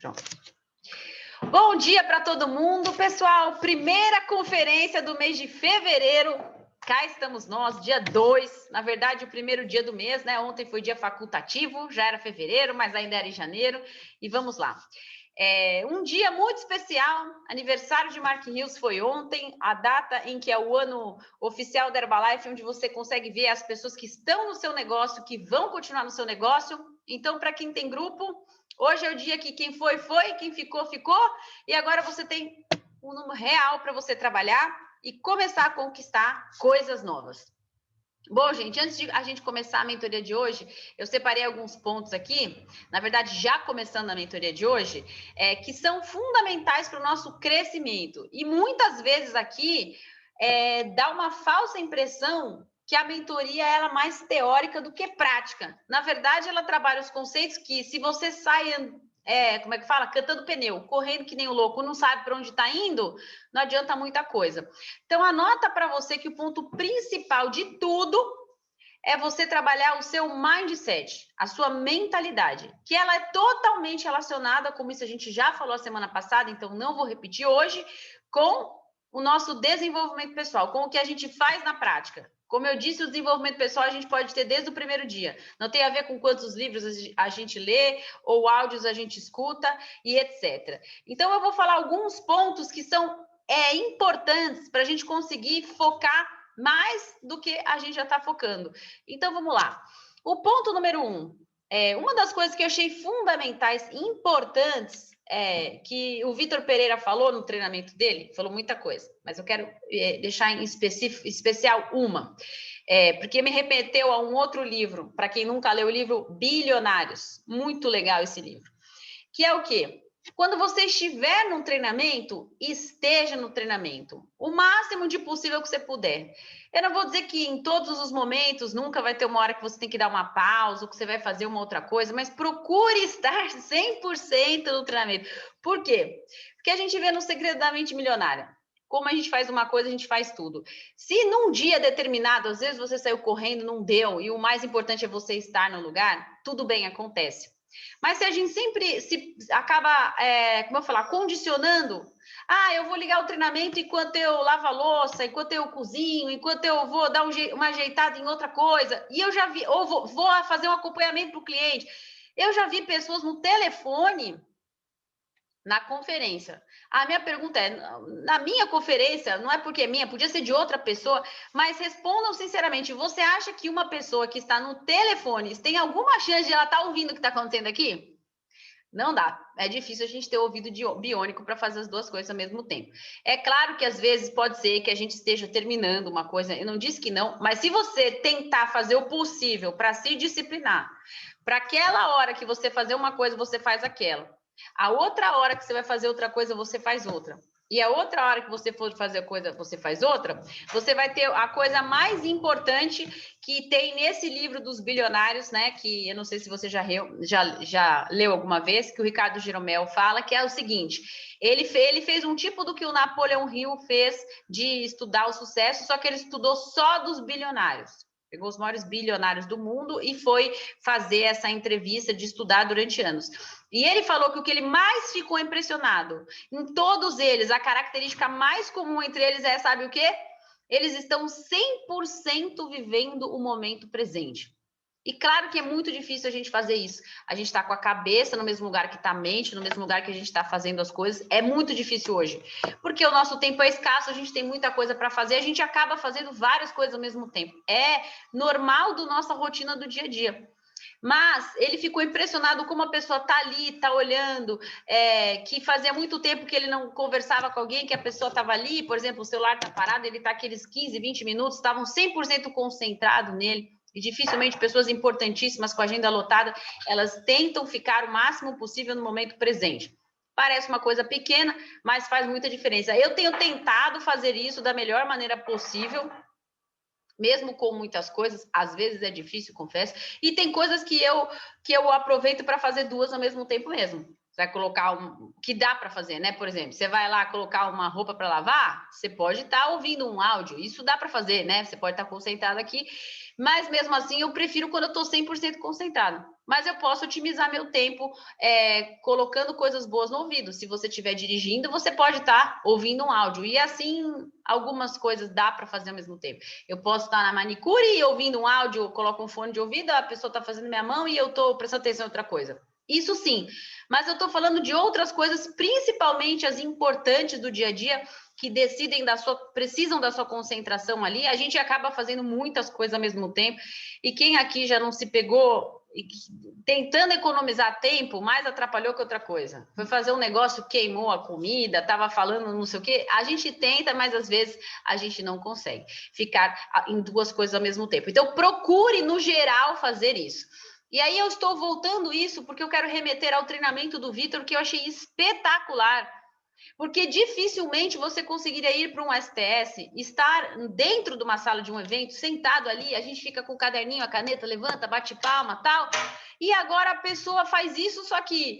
Pronto. Bom dia para todo mundo, pessoal. Primeira conferência do mês de fevereiro. Cá estamos nós, dia 2. Na verdade, o primeiro dia do mês, né? Ontem foi dia facultativo, já era fevereiro, mas ainda era em janeiro. E vamos lá. Um dia muito especial, aniversário de Mark Hills foi ontem, a data em que é o ano oficial da Herbalife, onde você consegue ver as pessoas que estão no seu negócio, que vão continuar no seu negócio. Então, para quem tem grupo, hoje é o dia que quem foi, foi, quem ficou, ficou, e agora você tem um número real para você trabalhar e começar a conquistar coisas novas. Bom, gente, antes de a gente começar a mentoria de hoje, eu separei alguns pontos aqui, na verdade, já começando a mentoria de hoje, que são fundamentais para o nosso crescimento. E muitas vezes aqui dá uma falsa impressão que a mentoria ela é mais teórica do que prática. Na verdade, ela trabalha os conceitos que, se você sai como é que fala? Cantando pneu, correndo que nem um louco, não sabe para onde está indo, não adianta muita coisa. Então, anota para você que o ponto principal de tudo é você trabalhar o seu mindset, a sua mentalidade, que ela é totalmente relacionada, como isso a gente já falou a semana passada, então não vou repetir hoje, com o nosso desenvolvimento pessoal, com o que a gente faz na prática. Como eu disse, o desenvolvimento pessoal a gente pode ter desde o primeiro dia. Não tem a ver com quantos livros a gente lê ou áudios a gente escuta e etc. Então, eu vou falar alguns pontos que são importantes para a gente conseguir focar mais do que a gente já está focando. Então, vamos lá. O ponto número 1. Uma das coisas que eu achei fundamentais, importantes, que o Vitor Pereira falou no treinamento dele, falou muita coisa, mas eu quero deixar em especial uma, porque me remeteu a um outro livro, para quem nunca leu o livro Bilionários, muito legal esse livro, que é o quê? Quando você estiver num treinamento, esteja no treinamento, o máximo de possível que você puder. Eu não vou dizer que em todos os momentos, nunca vai ter uma hora que você tem que dar uma pausa, ou que você vai fazer uma outra coisa, mas procure estar 100% no treinamento. Por quê? Porque a gente vê no Segredo da Mente Milionária. Como a gente faz uma coisa, a gente faz tudo. Se num dia determinado, às vezes você saiu correndo, não deu, e o mais importante é você estar no lugar, tudo bem, acontece. Mas se a gente sempre se acaba, como eu falar, condicionando, eu vou ligar o treinamento enquanto eu lavo a louça, enquanto eu cozinho, enquanto eu vou dar uma ajeitada em outra coisa, e eu já vi, ou vou fazer um acompanhamento para o cliente. Eu já vi pessoas no telefone na conferência. A minha pergunta é, na minha conferência, não é porque é minha, podia ser de outra pessoa, mas respondam sinceramente, você acha que uma pessoa que está no telefone tem alguma chance de ela estar ouvindo o que está acontecendo aqui? Não dá. É difícil a gente ter ouvido biônico para fazer as duas coisas ao mesmo tempo. É claro que às vezes pode ser que a gente esteja terminando uma coisa, eu não disse que não, mas se você tentar fazer o possível para se disciplinar, para aquela hora que você fazer uma coisa, você faz aquela. A outra hora que você vai fazer outra coisa, você faz outra. E a outra hora que você for fazer coisa, você faz outra. Você vai ter a coisa mais importante que tem nesse livro dos bilionários, né? Que eu não sei se você já leu alguma vez, que o Ricardo Jeromel fala, que é o seguinte: ele fez um tipo do que o Napoleão Hill fez de estudar o sucesso, só que ele estudou só dos bilionários. Pegou os maiores bilionários do mundo e foi fazer essa entrevista de estudar durante anos. E ele falou que o que ele mais ficou impressionado, em todos eles, a característica mais comum entre eles é, sabe o quê? Eles estão 100% vivendo o momento presente. E claro que é muito difícil a gente fazer isso. A gente está com a cabeça no mesmo lugar que está a mente, no mesmo lugar que a gente está fazendo as coisas. É muito difícil hoje. Porque o nosso tempo é escasso, a gente tem muita coisa para fazer, a gente acaba fazendo várias coisas ao mesmo tempo. É normal da nossa rotina do dia a dia. Mas ele ficou impressionado como a pessoa está ali, está olhando, que fazia muito tempo que ele não conversava com alguém, que a pessoa estava ali, por exemplo, o celular está parado, ele está aqueles 15, 20 minutos, estavam 100% concentrados nele. E dificilmente pessoas importantíssimas com a agenda lotada, elas tentam ficar o máximo possível no momento presente. Parece uma coisa pequena, mas faz muita diferença. Eu tenho tentado fazer isso da melhor maneira possível, mesmo com muitas coisas, às vezes é difícil, confesso, e tem coisas que eu aproveito para fazer duas ao mesmo tempo mesmo. Você vai colocar que dá para fazer, né? Por exemplo, você vai lá colocar uma roupa para lavar, você pode estar ouvindo um áudio, isso dá para fazer, né? Você pode estar concentrado aqui, mas mesmo assim eu prefiro quando eu estou 100% concentrado. mas eu posso otimizar meu tempo colocando coisas boas no ouvido. Se você estiver dirigindo, você pode estar ouvindo um áudio. E assim, algumas coisas dá para fazer ao mesmo tempo. Eu posso estar na manicure e ouvindo um áudio, eu coloco um fone de ouvido, a pessoa está fazendo minha mão e eu estou prestando atenção em outra coisa. Isso sim, mas eu estou falando de outras coisas, principalmente as importantes do dia a dia, que precisam da sua concentração ali. A gente acaba fazendo muitas coisas ao mesmo tempo. E quem aqui já não se pegou tentando economizar tempo, mais atrapalhou que outra coisa. Foi fazer um negócio, queimou a comida, estava falando não sei o quê. A gente tenta, mas às vezes a gente não consegue ficar em duas coisas ao mesmo tempo. Então, procure, no geral, fazer isso. E aí eu estou voltando isso porque eu quero remeter ao treinamento do Vitor, que eu achei espetacular. Porque dificilmente você conseguiria ir para um STS, estar dentro de uma sala de um evento, sentado ali, a gente fica com o caderninho, a caneta, levanta, bate palma, tal. E agora a pessoa faz isso, só que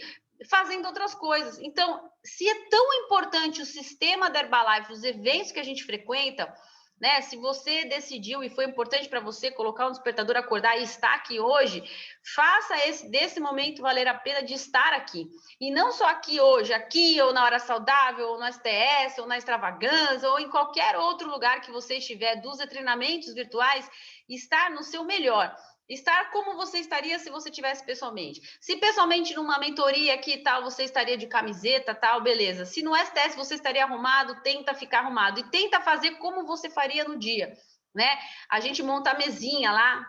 fazendo outras coisas. Então, se é tão importante o sistema da Herbalife, os eventos que a gente frequenta, né? Se você decidiu e foi importante para você colocar um despertador, acordar e estar aqui hoje, faça desse momento valer a pena de estar aqui. E não só aqui hoje, aqui ou na Hora Saudável, ou no STS, ou na Extravaganza, ou em qualquer outro lugar que você estiver, dos treinamentos virtuais, estar no seu melhor. Estar como você estaria se você tivesse pessoalmente. Se pessoalmente numa mentoria aqui tal, você estaria de camiseta, tal, beleza. Se no STS você estaria arrumado, tenta ficar arrumado. E tenta fazer como você faria no dia, né? A gente monta a mesinha lá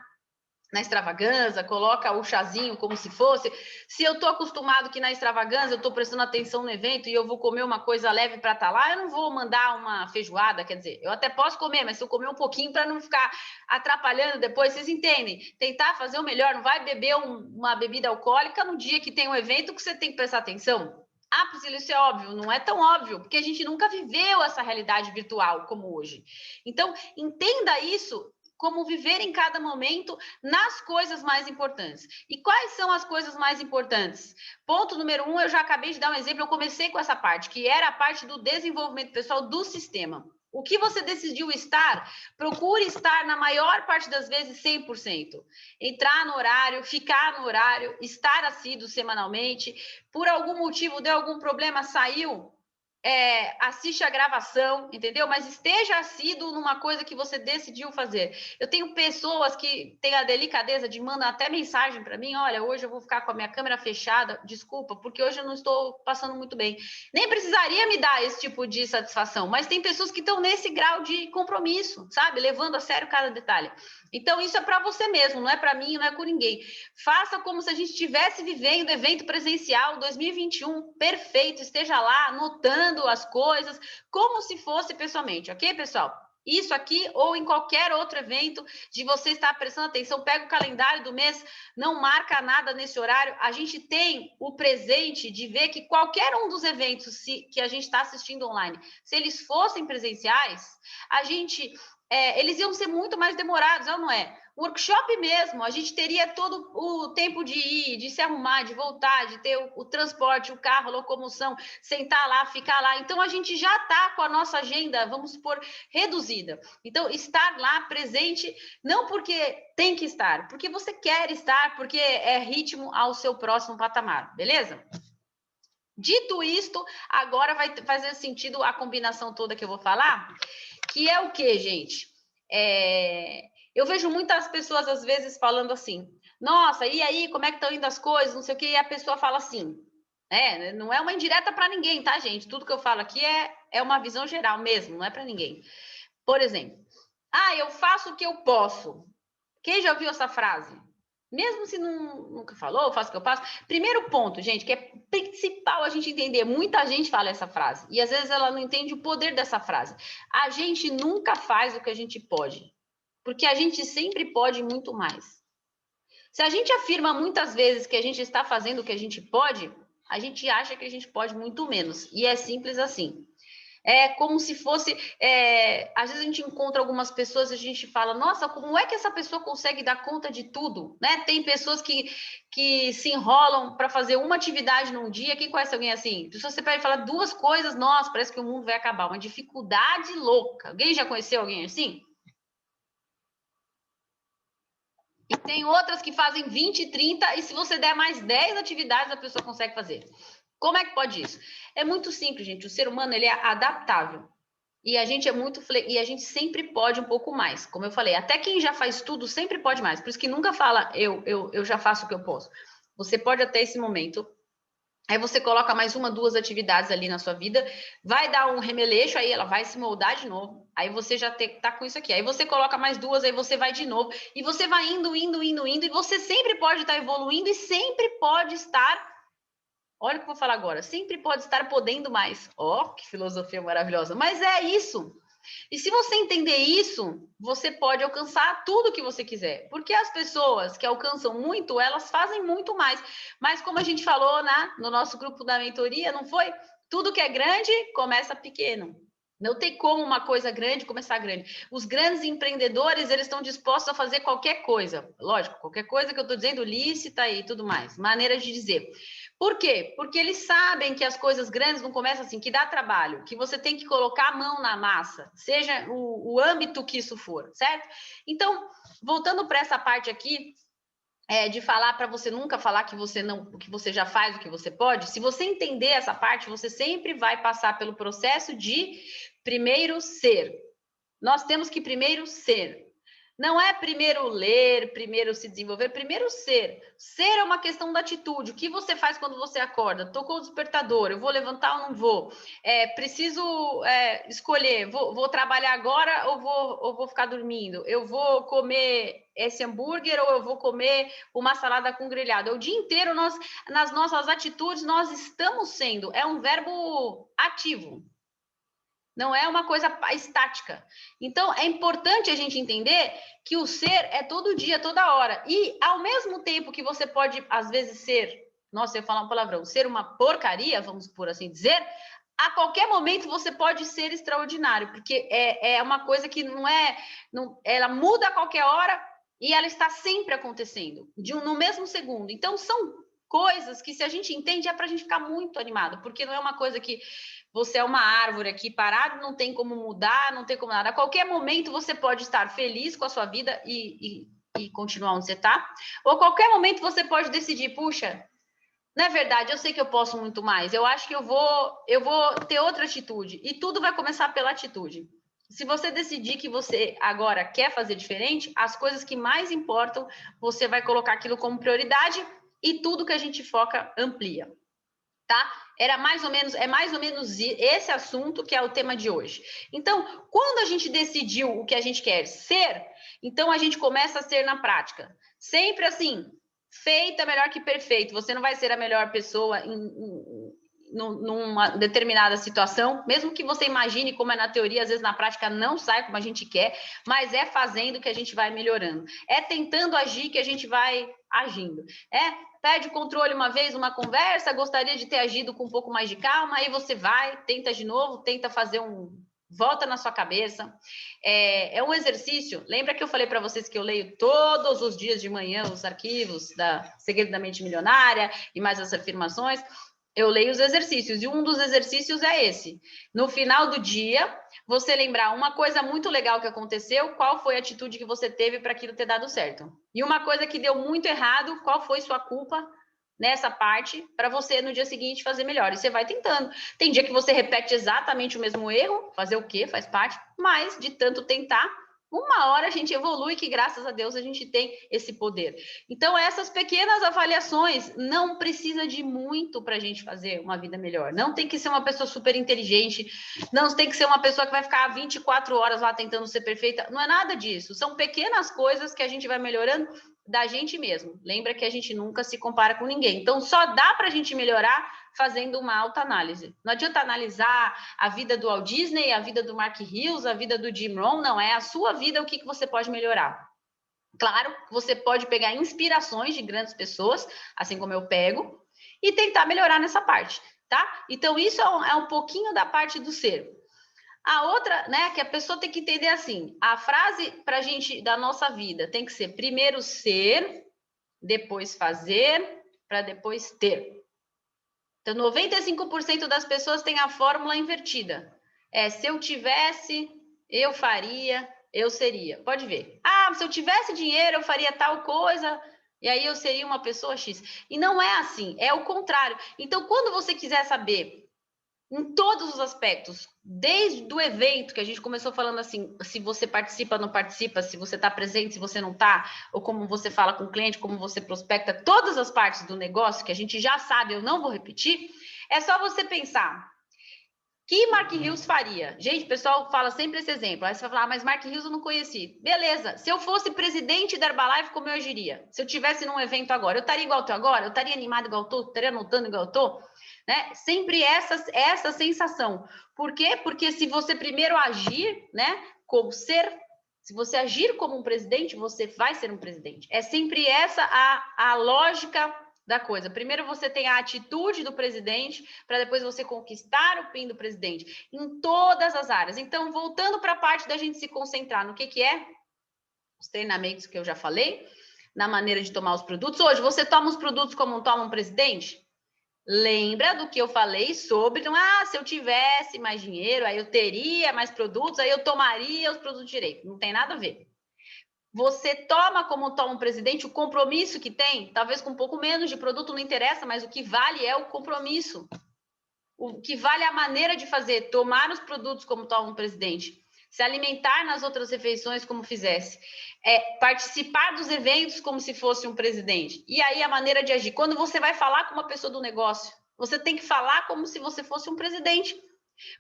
na Extravaganza, coloca o chazinho como se fosse. Se eu estou acostumado que na Extravaganza eu estou prestando atenção no evento e eu vou comer uma coisa leve para estar lá, eu não vou mandar uma feijoada, quer dizer, eu até posso comer, mas se eu comer um pouquinho para não ficar atrapalhando depois, vocês entendem? Tentar fazer o melhor, não vai beber uma bebida alcoólica no dia que tem um evento que você tem que prestar atenção. Ah, Priscila, isso é óbvio. Não é tão óbvio, porque a gente nunca viveu essa realidade virtual como hoje. Então, entenda isso como viver em cada momento nas coisas mais importantes. E quais são as coisas mais importantes? Ponto número 1, eu já acabei de dar um exemplo, eu comecei com essa parte, que era a parte do desenvolvimento pessoal do sistema. O que você decidiu estar, procure estar na maior parte das vezes 100%. Entrar no horário, ficar no horário, estar assíduo semanalmente. Por algum motivo, deu algum problema, saiu, assiste a gravação, entendeu? Mas esteja assíduo numa coisa que você decidiu fazer. Eu tenho pessoas que têm a delicadeza de mandar até mensagem para mim, olha, hoje eu vou ficar com a minha câmera fechada, desculpa, porque hoje eu não estou passando muito bem. Nem precisaria me dar esse tipo de satisfação, mas tem pessoas que estão nesse grau de compromisso, sabe? Levando a sério cada detalhe. Então, isso é para você mesmo, não é para mim, não é com ninguém. Faça como se a gente estivesse vivendo evento presencial 2021, perfeito, esteja lá anotando as coisas, como se fosse pessoalmente, ok, pessoal? Isso aqui ou em qualquer outro evento de você estar prestando atenção, pega o calendário do mês, não marca nada nesse horário. A gente tem o presente de ver que qualquer um dos eventos que a gente está assistindo online, se eles fossem presenciais, eles iam ser muito mais demorados, não é? Workshop mesmo, a gente teria todo o tempo de ir, de se arrumar, de voltar, de ter o transporte, o carro, a locomoção, sentar lá, ficar lá. Então, a gente já está com a nossa agenda, vamos supor, reduzida. Então, estar lá presente, não porque tem que estar, porque você quer estar, porque é ritmo ao seu próximo patamar, beleza? Dito isto, agora vai fazer sentido a combinação toda que eu vou falar, que é o quê, gente? Eu vejo muitas pessoas, às vezes, falando assim, nossa, e aí, como é que estão indo as coisas, não sei o quê, e a pessoa fala assim, não é uma indireta para ninguém, tá, gente? Tudo que eu falo aqui é uma visão geral mesmo, não é para ninguém. Por exemplo, eu faço o que eu posso. Quem já ouviu essa frase? Mesmo se nunca falou, faço o que eu faço. Primeiro ponto, gente, que é principal a gente entender. Muita gente fala essa frase e às vezes ela não entende o poder dessa frase. A gente nunca faz o que a gente pode, porque a gente sempre pode muito mais. Se a gente afirma muitas vezes que a gente está fazendo o que a gente pode, a gente acha que a gente pode muito menos. E é simples assim. É como se fosse... às vezes a gente encontra algumas pessoas e a gente fala, nossa, como é que essa pessoa consegue dar conta de tudo? Né? Tem pessoas que se enrolam para fazer uma atividade num dia. Quem conhece alguém assim? Se você pode falar duas coisas, nossa, parece que o mundo vai acabar. Uma dificuldade louca. Alguém já conheceu alguém assim? E tem outras que fazem 20, 30, e se você der mais 10 atividades, a pessoa consegue fazer. Como é que pode isso? É muito simples, gente. O ser humano, ele é adaptável. E a gente e a gente sempre pode um pouco mais. Como eu falei, até quem já faz tudo sempre pode mais. Por isso que nunca fala, eu já faço o que eu posso. Você pode até esse momento. Aí você coloca mais uma, duas atividades ali na sua vida, vai dar um remeleixo, aí ela vai se moldar de novo. Aí você já tá com isso aqui. Aí você coloca mais duas, aí você vai de novo. E você vai indo, e você sempre pode estar evoluindo e sempre pode estar. Olha o que eu vou falar agora. Sempre pode estar podendo mais. Ó, oh, que filosofia maravilhosa. Mas é isso. E se você entender isso, você pode alcançar tudo que você quiser. Porque as pessoas que alcançam muito, elas fazem muito mais. Mas como a gente falou no nosso grupo da mentoria, não foi? Tudo que é grande começa pequeno. Não tem como uma coisa grande começar grande. Os grandes empreendedores, eles estão dispostos a fazer qualquer coisa. Lógico, qualquer coisa que eu estou dizendo lícita e tudo mais. Maneira de dizer. Por quê? Porque eles sabem que as coisas grandes não começam assim, que dá trabalho, que você tem que colocar a mão na massa, seja o âmbito que isso for, certo? Então, voltando para essa parte aqui, de falar para você nunca falar que você não, que você já faz o que você pode, se você entender essa parte, você sempre vai passar pelo processo de primeiro ser. Nós temos que primeiro ser. Não é primeiro ler, primeiro se desenvolver, primeiro ser. Ser é uma questão da atitude. O que você faz quando você acorda? Tocou o despertador, eu vou levantar ou não vou? Preciso escolher, vou trabalhar agora ou vou ficar dormindo? Eu vou comer esse hambúrguer ou eu vou comer uma salada com grelhado? O dia inteiro, nas nossas atitudes, nós estamos sendo. É um verbo ativo. Não é uma coisa estática. Então, é importante a gente entender que o ser é todo dia, toda hora. E, ao mesmo tempo que você pode, às vezes, ser... Nossa, eu ia falar um palavrão. Ser uma porcaria, vamos por assim dizer. A qualquer momento, você pode ser extraordinário. Porque é uma coisa que não é... ela muda a qualquer hora e ela está sempre acontecendo. No mesmo segundo. Então, são coisas que, se a gente entende, é para a gente ficar muito animado. Porque não é uma coisa que... Você é uma árvore aqui parada, não tem como mudar, não tem como nada. A qualquer momento você pode estar feliz com a sua vida e continuar onde você está. Ou a qualquer momento você pode decidir, puxa, não é verdade, eu sei que eu posso muito mais. Eu acho que eu vou ter outra atitude. E tudo vai começar pela atitude. Se você decidir que você agora quer fazer diferente, as coisas que mais importam, você vai colocar aquilo como prioridade e tudo que a gente foca amplia. Tá? É mais ou menos esse assunto que é o tema de hoje. Então, quando a gente decidiu o que a gente quer ser, então a gente começa a ser na prática. Sempre assim, feito é melhor que perfeito. Você não vai ser a melhor pessoa numa determinada situação, mesmo que você imagine como é na teoria, às vezes na prática não sai como a gente quer, mas é fazendo que a gente vai melhorando. É tentando agir que a gente vai agindo. Perde o controle uma vez, uma conversa, gostaria de ter agido com um pouco mais de calma, aí você vai, tenta de novo, tenta fazer volta na sua cabeça. É um exercício. Lembra que eu falei para vocês que eu leio todos os dias de manhã os arquivos da Segredo da Mente Milionária e mais as afirmações? Eu leio os exercícios e um dos exercícios é esse. No final do dia, você lembrar uma coisa muito legal que aconteceu, qual foi a atitude que você teve para aquilo ter dado certo. E uma coisa que deu muito errado, qual foi sua culpa nessa parte para você no dia seguinte fazer melhor. E você vai tentando. Tem dia que você repete exatamente o mesmo erro, fazer o quê? Faz parte, mas de tanto tentar, uma hora a gente evolui, que graças a Deus a gente tem esse poder. Então, essas pequenas avaliações, não precisa de muito para a gente fazer uma vida melhor. Não tem que ser uma pessoa super inteligente, não tem que ser uma pessoa que vai ficar 24 horas lá tentando ser perfeita. Não é nada disso. São pequenas coisas que a gente vai melhorando da gente mesmo. Lembra que a gente nunca se compara com ninguém. Então, só dá para a gente melhorar fazendo uma autoanálise. Não adianta analisar a vida do Walt Disney, a vida do Mark Hills, a vida do Jim Rohn, não. É a sua vida, o que você pode melhorar. Claro, você pode pegar inspirações de grandes pessoas, assim como eu pego, e tentar melhorar nessa parte, tá? Então, isso é um pouquinho da parte do ser. A outra, né, que a pessoa tem que entender assim, a frase pra gente da nossa vida tem que ser primeiro ser, depois fazer, para depois ter. Então, 95% das pessoas têm a fórmula invertida. Se eu tivesse, eu faria, eu seria, pode ver. Ah, se eu tivesse dinheiro, eu faria tal coisa, e aí eu seria uma pessoa X. E não é assim, é o contrário. Então, quando você quiser saber, em todos os aspectos, desde o evento, que a gente começou falando assim, se você participa, não participa, se você está presente, se você não está, ou como você fala com o cliente, como você prospecta, todas as partes do negócio, que a gente já sabe, eu não vou repetir, é só você pensar, que Mark Hughes faria? Gente, o pessoal fala sempre esse exemplo. Aí você vai falar, mas Mark Hughes eu não conheci. Beleza, se eu fosse presidente da Herbalife, como eu agiria? Se eu tivesse num evento agora, eu estaria igual eu tô agora? Eu estaria animado igual eu tô? Estaria anotando igual eu tô? Né? Sempre essa sensação. Por quê? Porque se você primeiro agir, né, como ser, se você agir como um presidente, você vai ser um presidente. É sempre essa a lógica da coisa. Primeiro você tem a atitude do presidente, para depois você conquistar o PIN do presidente, em todas as áreas. Então, voltando para a parte da gente se concentrar no que é os treinamentos que eu já falei, na maneira de tomar os produtos. Hoje, você toma os produtos como toma um presidente? Lembra do que eu falei sobre, se eu tivesse mais dinheiro, aí eu teria mais produtos, aí eu tomaria os produtos direito. Não tem nada a ver. Você toma como toma um presidente o compromisso que tem, talvez com um pouco menos de produto, não interessa, mas o que vale é o compromisso. O que vale é a maneira de fazer, tomar os produtos como toma um presidente, se alimentar nas outras refeições como fizesse, participar dos eventos como se fosse um presidente. E aí a maneira de agir. Quando você vai falar com uma pessoa do negócio, você tem que falar como se você fosse um presidente.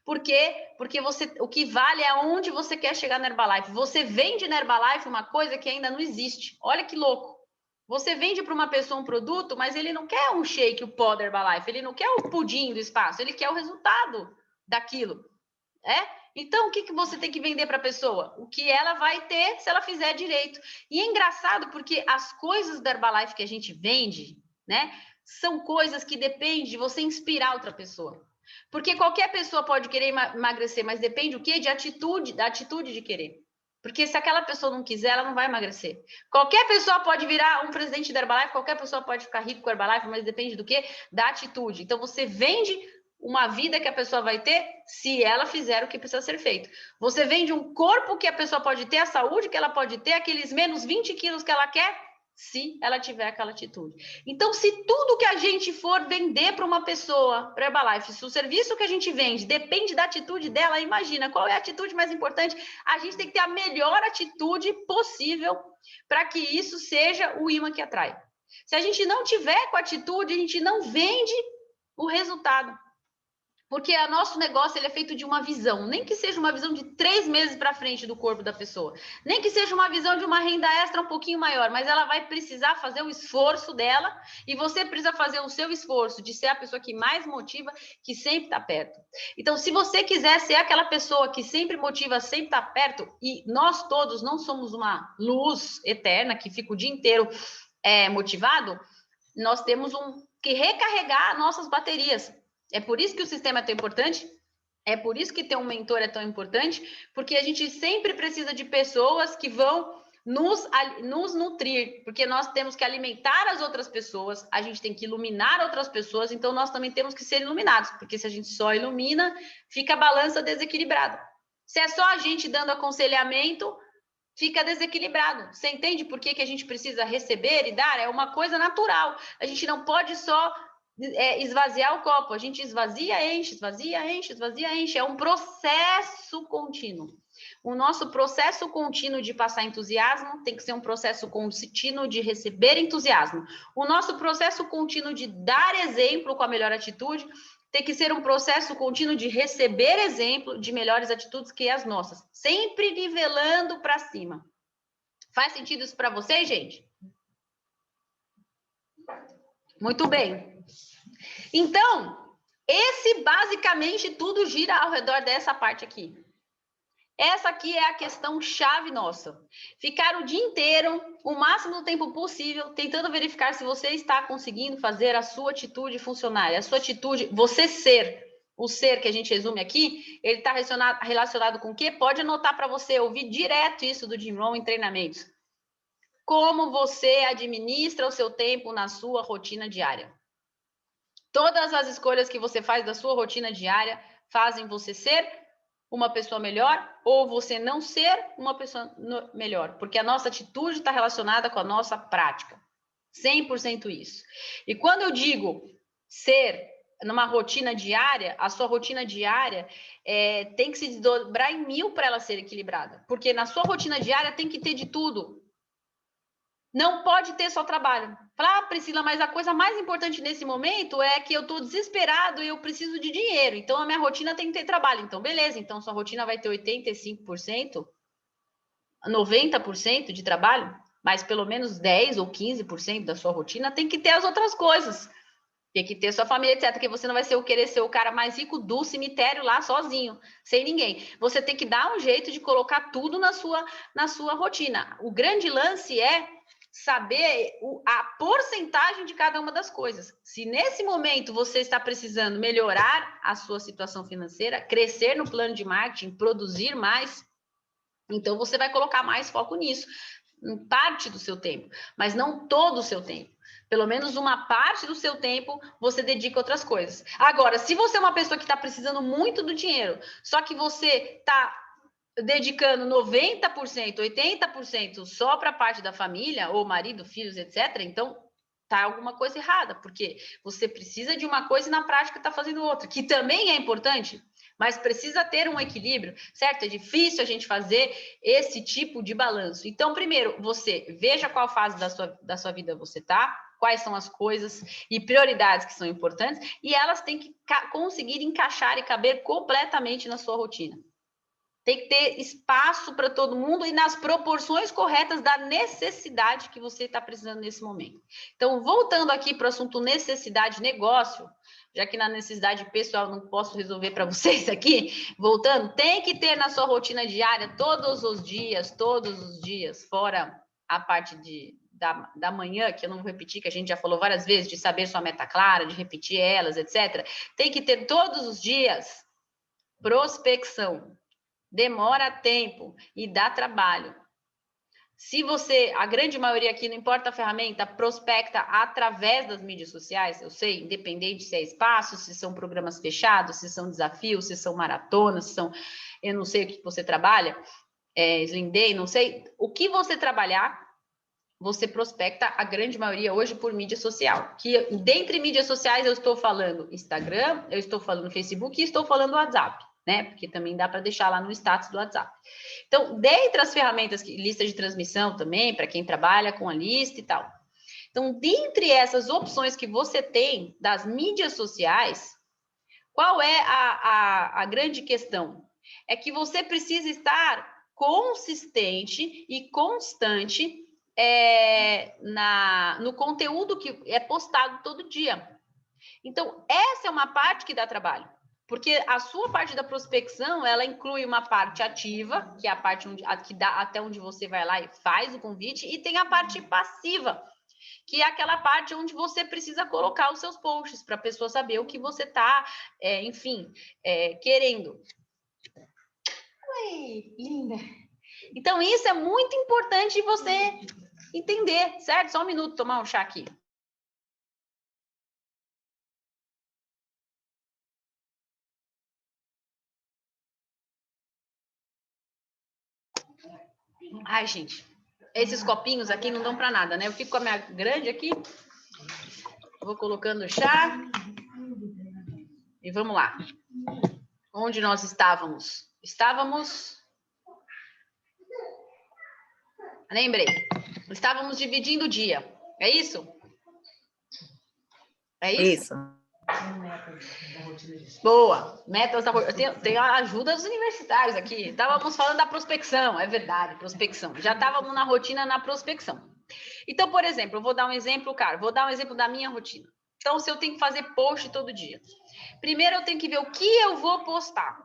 Por quê? Porque o que vale é onde você quer chegar na Herbalife. Você vende na Herbalife uma coisa que ainda não existe. Olha que louco. Você vende para uma pessoa um produto, mas ele não quer um shake, o pó da Herbalife. Ele não quer o pudim do espaço. Ele quer o resultado daquilo. Então, o que você tem que vender para a pessoa? O que ela vai ter se ela fizer direito. E é engraçado porque as coisas da Herbalife que a gente vende, né, são coisas que dependem de você inspirar outra pessoa. Porque qualquer pessoa pode querer emagrecer, mas depende o quê? De atitude, da atitude de querer. Porque se aquela pessoa não quiser, ela não vai emagrecer. Qualquer pessoa pode virar um presidente da Herbalife, qualquer pessoa pode ficar rico com a Herbalife, mas depende do quê? Da atitude. Então, você vende uma vida que a pessoa vai ter se ela fizer o que precisa ser feito. Você vende um corpo que a pessoa pode ter, a saúde que ela pode ter, aqueles menos 20 quilos que ela quer, se ela tiver aquela atitude. Então, se tudo que a gente for vender para uma pessoa, para a Herbalife, se o serviço que a gente vende depende da atitude dela, imagina, qual é a atitude mais importante? A gente tem que ter a melhor atitude possível para que isso seja o imã que atrai. Se a gente não tiver com atitude, a gente não vende o resultado. Porque o nosso negócio ele é feito de uma visão, nem que seja uma visão de 3 meses para frente do corpo da pessoa, nem que seja uma visão de uma renda extra um pouquinho maior, mas ela vai precisar fazer o esforço dela e você precisa fazer o seu esforço de ser a pessoa que mais motiva, que sempre está perto. Então, se você quiser ser aquela pessoa que sempre motiva, sempre está perto, e nós todos não somos uma luz eterna que fica o dia inteiro motivado, nós temos que recarregar nossas baterias. É por isso que o sistema é tão importante, é por isso que ter um mentor é tão importante, porque a gente sempre precisa de pessoas que vão nos nutrir, porque nós temos que alimentar as outras pessoas, a gente tem que iluminar outras pessoas, então nós também temos que ser iluminados, porque se a gente só ilumina, fica a balança desequilibrada. Se é só a gente dando aconselhamento, fica desequilibrado. Você entende por que a gente precisa receber e dar? É uma coisa natural. A gente não pode só esvaziar o copo. A gente esvazia, enche, esvazia, enche, esvazia, enche. É um processo contínuo. O nosso processo contínuo de passar entusiasmo tem que ser um processo contínuo de receber entusiasmo. O nosso processo contínuo de dar exemplo com a melhor atitude tem que ser um processo contínuo de receber exemplo de melhores atitudes que as nossas, sempre nivelando para cima. Faz sentido isso para vocês, gente? Muito bem. Então, basicamente tudo gira ao redor dessa parte aqui. Essa aqui é a questão chave nossa. Ficar o dia inteiro, o máximo do tempo possível, tentando verificar se você está conseguindo fazer a sua atitude funcionar. A sua atitude, você ser. O ser que a gente resume aqui, ele está relacionado com o quê? Pode anotar para você ouvir direto isso do Jim Rohn em treinamentos. Como você administra o seu tempo na sua rotina diária. Todas as escolhas que você faz da sua rotina diária fazem você ser uma pessoa melhor ou você não ser uma pessoa melhor, porque a nossa atitude está relacionada com a nossa prática. 100% isso. E quando eu digo ser numa rotina diária, a sua rotina diária tem que se desdobrar em 1000 para ela ser equilibrada, porque na sua rotina diária tem que ter de tudo. Não pode ter só trabalho. Fala, Priscila, mas a coisa mais importante nesse momento é que eu estou desesperado e eu preciso de dinheiro. Então, a minha rotina tem que ter trabalho. Então, beleza. Então, sua rotina vai ter 85%, 90% de trabalho, mas pelo menos 10 ou 15% da sua rotina tem que ter as outras coisas. Tem que ter sua família, etc. Porque você não vai querer ser o cara mais rico do cemitério lá sozinho, sem ninguém. Você tem que dar um jeito de colocar tudo na sua rotina. O grande lance é saber a porcentagem de cada uma das coisas. Se nesse momento você está precisando melhorar a sua situação financeira, crescer no plano de marketing, produzir mais, então você vai colocar mais foco nisso, em parte do seu tempo, mas não todo o seu tempo. Pelo menos uma parte do seu tempo você dedica a outras coisas. Agora, se você é uma pessoa que está precisando muito do dinheiro, só que você está dedicando 90%, 80% só para a parte da família, ou marido, filhos, etc., então tá alguma coisa errada, porque você precisa de uma coisa e na prática está fazendo outra, que também é importante, mas precisa ter um equilíbrio, certo? É difícil a gente fazer esse tipo de balanço. Então, primeiro, você veja qual fase da sua vida você está, quais são as coisas e prioridades que são importantes, e elas têm que conseguir encaixar e caber completamente na sua rotina. Tem que ter espaço para todo mundo e nas proporções corretas da necessidade que você está precisando nesse momento. Então, voltando aqui para o assunto necessidade negócio, já que na necessidade pessoal não posso resolver para vocês aqui, voltando, tem que ter na sua rotina diária todos os dias, fora a parte da manhã, que eu não vou repetir, que a gente já falou várias vezes, de saber sua meta clara, de repetir elas, etc. Tem que ter todos os dias prospecção. Demora tempo e dá trabalho. Se você, a grande maioria aqui, não importa a ferramenta, prospecta através das mídias sociais, eu sei, independente se é espaço, se são programas fechados, se são desafios, se são maratonas, se são, eu não sei o que você trabalha, Slim Day, não sei, o que você trabalhar, você prospecta a grande maioria hoje por mídia social. Que dentre mídias sociais eu estou falando Instagram, eu estou falando Facebook e estou falando WhatsApp, né? Porque também dá para deixar lá no status do WhatsApp. Então, dentre as ferramentas, lista de transmissão também, para quem trabalha com a lista e tal. Então, dentre essas opções que você tem das mídias sociais, qual é a grande questão? É que você precisa estar consistente e constante no conteúdo que é postado todo dia. Então, essa é uma parte que dá trabalho, porque a sua parte da prospecção, ela inclui uma parte ativa, que é a parte que dá até onde você vai lá e faz o convite, e tem a parte passiva, que é aquela parte onde você precisa colocar os seus posts para a pessoa saber o que você está, querendo. Oi, linda! Então, isso é muito importante você entender, certo? Só um minuto, tomar um chá aqui. Ai, gente, esses copinhos aqui não dão para nada, né? Eu fico com a minha grande aqui, vou colocando o chá e vamos lá. Onde nós estávamos? Lembrei. Estávamos dividindo o dia. É isso? É isso? Isso. Boa. Metas da rotina. Tem a ajuda dos universitários aqui. Estávamos falando da prospecção, é verdade, prospecção. Já estávamos na rotina na prospecção. Então, por exemplo, eu vou dar um exemplo, cara. Vou dar um exemplo da minha rotina. Então, se eu tenho que fazer post todo dia. Primeiro, eu tenho que ver o que eu vou postar.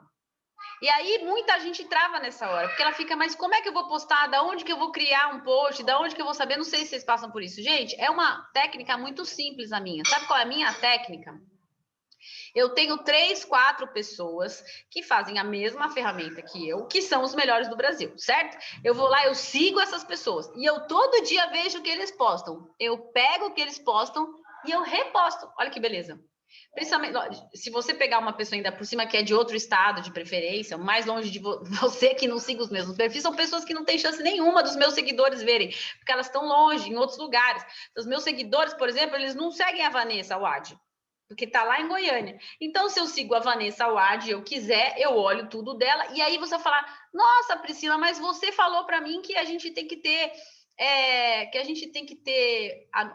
E aí, muita gente trava nessa hora, porque ela fica, mas como é que eu vou postar? Da onde que eu vou criar um post? Da onde que eu vou saber? Não sei se vocês passam por isso. Gente, é uma técnica muito simples a minha. Sabe qual é a minha técnica? Eu tenho 3, 4 pessoas que fazem a mesma ferramenta que eu, que são os melhores do Brasil, certo? Eu vou lá, eu sigo essas pessoas e eu todo dia vejo o que eles postam. Eu pego o que eles postam e eu reposto. Olha que beleza. Principalmente, se você pegar uma pessoa ainda por cima que é de outro estado, de preferência, mais longe de você que não siga os mesmos perfis, são pessoas que não têm chance nenhuma dos meus seguidores verem, porque elas estão longe, em outros lugares. Os meus seguidores, por exemplo, eles não seguem a Vanessa Wad, porque tá lá em Goiânia. Então, se eu sigo a Vanessa Wad e eu quiser, eu olho tudo dela, e aí você vai falar, nossa, Priscila, mas você falou para mim que a gente tem que ter...